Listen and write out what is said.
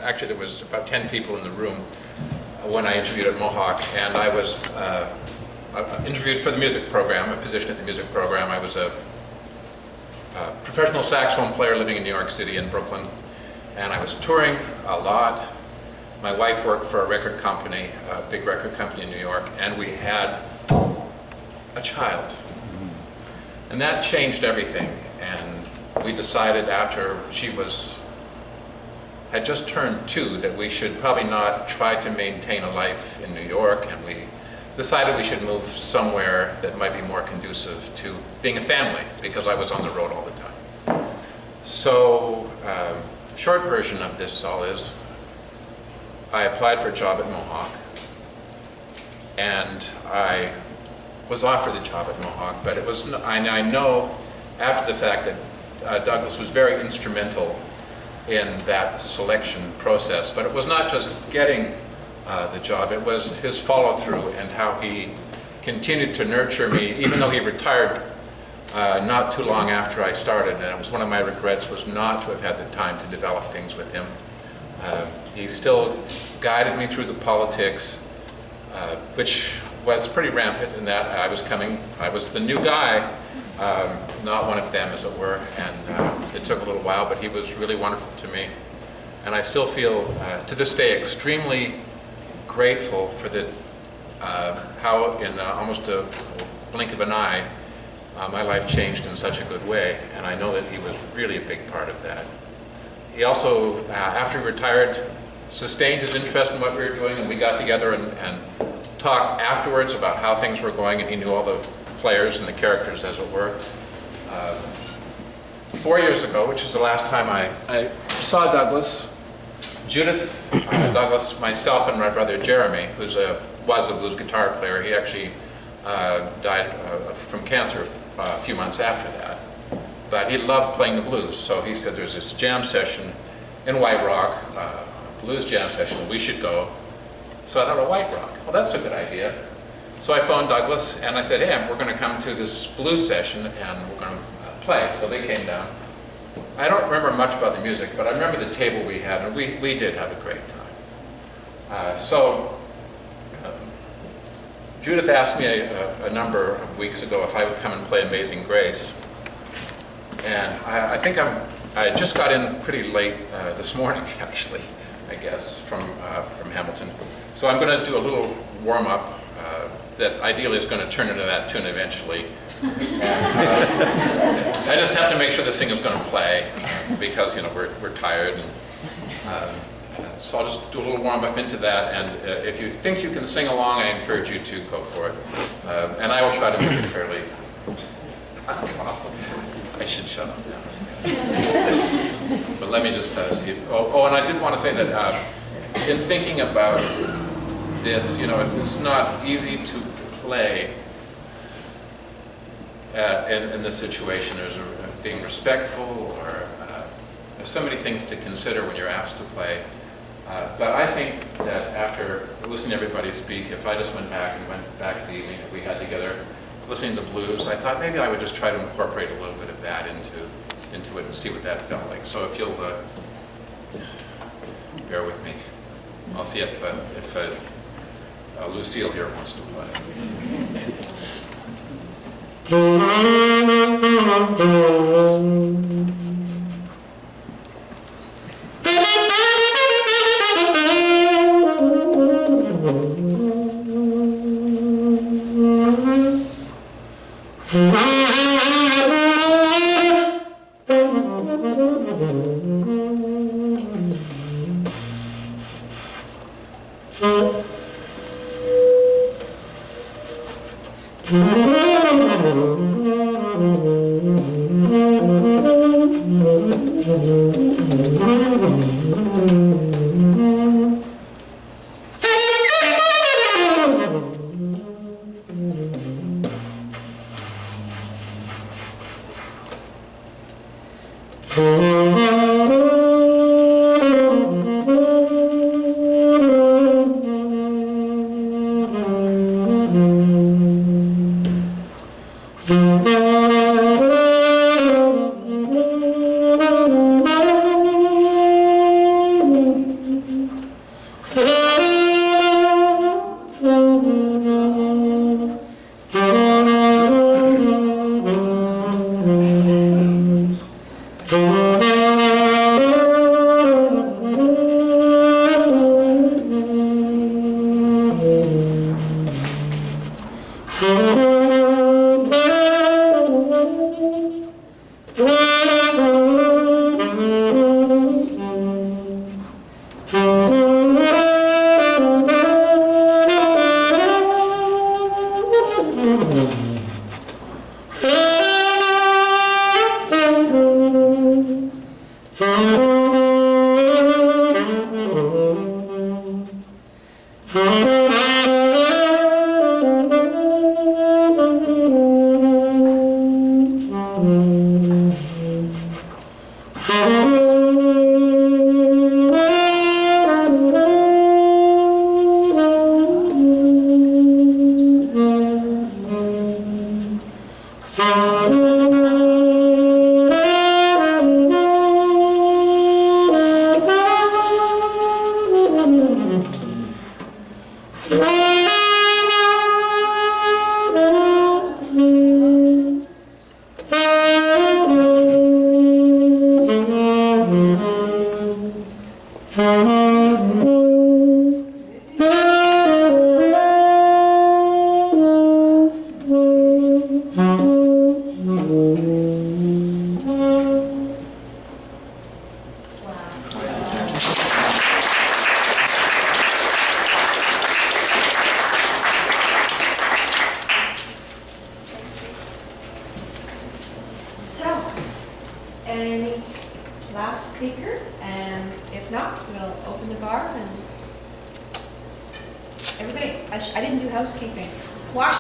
actually there was about 10 people in the room when I interviewed at Mohawk, and I was interviewed for the music program, a position at the music program. I was a professional saxophone player living in New York City in Brooklyn, and I was touring a lot. My wife worked for a record company, a big record company in New York, and we had a child. And that changed everything, and we decided after she had just turned 2 that we should probably not try to maintain a life in New York, and we decided we should move somewhere that might be more conducive to being a family, because I was on the road all the time. So, short version of this all is, I applied for a job at Mohawk, and I was offered the job at Mohawk, but it was, I know after the fact that Douglas was very instrumental in that selection process, but it was not just getting the job, it was his follow-through and how he continued to nurture me, even though he retired not too long after I started, and it was one of my regrets was not to have had the time to develop things with him. He still guided me through the politics, which was pretty rampant in that I was the new guy, not one of them as it were, and it took a little while, but he was really wonderful to me. And I still feel, to this day, extremely grateful for how in almost a blink of an eye, my life changed in such a good way, and I know that he was really a big part of that. He also, after he retired, sustained his interest in what we were doing, and we got together and talked afterwards about how things were going, and he knew all the players and the characters, as it were. 4 years ago, which is the last time I saw Douglas, Judith, Douglas, myself, and my brother Jeremy, who was a blues guitar player, he actually died from cancer a few months after that. But he loved playing the blues, so he said there's this jam session in White Rock, blues jam session, we should go. So I thought, well, White Rock, well, that's a good idea. So I phoned Douglas and I said, hey, we're going to come to this blues session and we're going to play. So they came down. I don't remember much about the music, but I remember the table we had, and we did have a great time. Judith asked me a number of weeks ago if I would come and play Amazing Grace. And I think I just got in pretty late this morning, actually, I guess, from Hamilton. So I'm going to do a little warm-up that ideally is going to turn into that tune eventually. And, I just have to make sure this thing is going to play because, you know, we're tired. And, so I'll just do a little warm-up into that, and if you think you can sing along, I encourage you to go for it. And I will try to make it fairly... I should shut up now. But let me just see if... Oh, and I did want to say that in thinking about this, you know, it's not easy to play in this situation. There's being respectful, or there's so many things to consider when you're asked to play. But I think that after listening to everybody speak, if I just went back to the evening that we had together, listening to the blues, I thought maybe I would just try to incorporate a little bit of that into it and see what that felt like. So if you'll bear with me, I'll see if Lucille here wants to play. So, any last speaker? And if not, we'll open the bar and everybody, I didn't do housekeeping. Wash